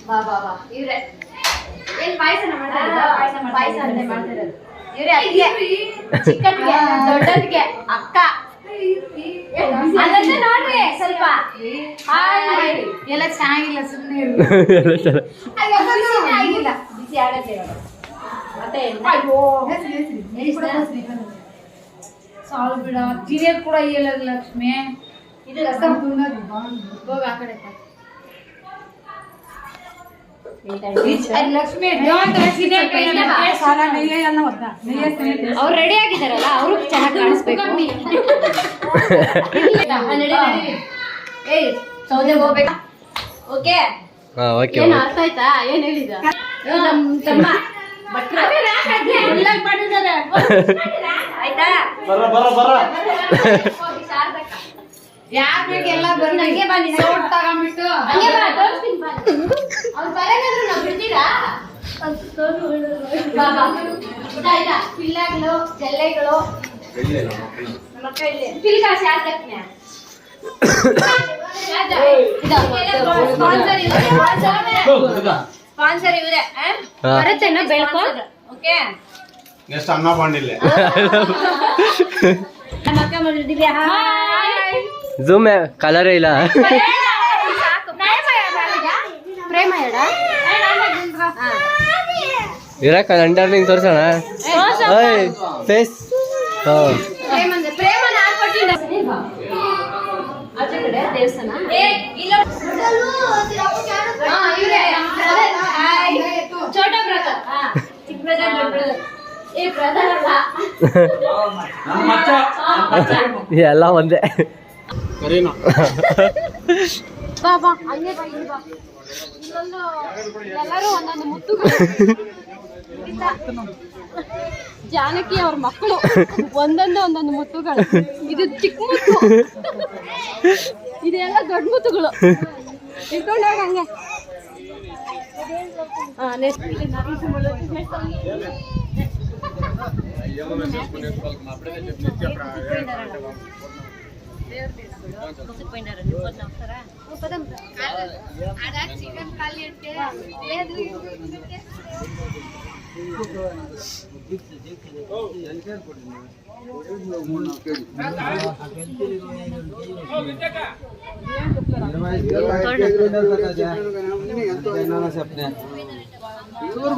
ಬಾ ಬಾ ಬಾ ಇವ್ರೆ ಏನ್ ಪಾಯಸನ ಮಾಡ್ತಾರೆ ಪಾಯಸ ಅಂತೆ ಮಾಡ್ತಿರೋದು ಇವ್ರೆ ಅತ್ತಿಗೆ ಚಿಕ್ಕತ್ತಿಗೆ ದೊಡ್ಡತ್ತಿಗೆ ಅಕ್ಕ ಅದನ್ನ ನೋಡ್ರಿ ಸ್ವಲ್ಪ ಹಾಯ್ ಎಲ್ಲ ಚೆನ್ನಾಗಿಲ್ಲ ಸುಮ್ಮನೆ ಆಗಿಲ್ಲ ಬಿಸಿ ಆಗತ್ತೆ ಮತ್ತೆ ಅಯ್ಯೋ ಸಾಲು ಬಿಡ ಜಿರಿಯರ್ ಕೂಡ ಇಲ್ಲ ಲಕ್ಷ್ಮಿ ಇದು ರಸಂ ಹೋಗ ಆ ಕಡೆ ಲಕ್ಷ್ಮಿ ಅವ್ರು ರೆಡಿ ಆಗಿದಾರಲ್ಲ ಅವರು ಚೆನ್ನಾಗಿ ಕಾಣಿಸ್ಬೇಕು ಏಯ್ ಸೌದೆಗೆ ಹೋಗ್ಬೇಕಾ ಓಕೆ ಏನು ಅರ್ಥ ಆಯ್ತಾ ಏನ್ ಹೇಳಿದ ನಮ್ ತಮ್ಮ ಭಟ್ರು ಮಾಡಿದ್ದಾರೆ ಆಯ್ತಾ ಯಾರ ಬೇಕೆಲ್ಲ ಬಂದು ಹಂಗೆ ಬನ್ನಿ ಸೌಟ್ ತಗೊಂಡ್ಬಿಟ್ಟು ಹಂಗೆ ಬಾ ತೋರಿಸ್ತೀನಿ ಬಾ ಅವ್ರು ಬರಗಾದ್ರು ನಾವು ಬಿಡ್ತೀರಾ ಬಾ ಬಾ ಇಲ್ಲ ಪಿಲ್ಲೆಗಳು ಜಲ್ಲೆಗಳು ಮಕ್ಕಳಿದೆ ಪಿಲ್ಕಾಸ್ ಯಾರು ತಕ್ಕನೆ ಸ್ಪಾನ್ಸರ್ ಇವರೇ ಬರುತ್ತೇನ ಬೆಳ್ಕೊ ಓಕೆ ನೆಕ್ಸ್ಟ್ ಅನ್ನ ಬಂದಿಲ್ಲ ನಮ್ಮಕ್ಕ ಮಾಡಿದ್ದೀವಿ ಹಾಯ್ ಝೂಮ್ ಕಲರ್ ಇಲ್ಲ ಪ್ರೇಮ ಹೇಳ ಇರಕ್ಕ ಅಂಡರ್ಲಿಂಗ್ ತೋರ್ಸೋಣ ಫೇಸ್ ಪ್ರೇಮ ಆಚೆ ಕಡೆ ದೇವಸ್ಥಾನ ಛೋಟ ಬ್ರದರ್ ಚಿಕ್ಕ ಬ್ರದರ್ ದೊಡ್ಡ ಬ್ರದರ್ ಏ ಬ್ರದರ್ ಅಲ್ಲ ಎಲ್ಲ ಒಂದೇ ಬಾ ಬಾ ಹಂಗೆ ಬಾ ಇಲ್ಲಿ ಬಾ ಇಲ್ಲೊಂದು ಎಲ್ಲರೂ ಒಂದೊಂದು ಮುತ್ತುಗಳು ಜಾನಕಿ ಅವ್ರ ಮಕ್ಕಳು ಒಂದೊಂದು ಮುತ್ತುಗಳು ಇದು ಚಿಕ್ಕ ಮುತ್ತು ಇದೆಲ್ಲ ದೊಡ್ಡ ಮುತ್ತುಗಳು ಇಟ್ಕೊಂಡಾಗ ಹಂಗೆ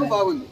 బాగుంది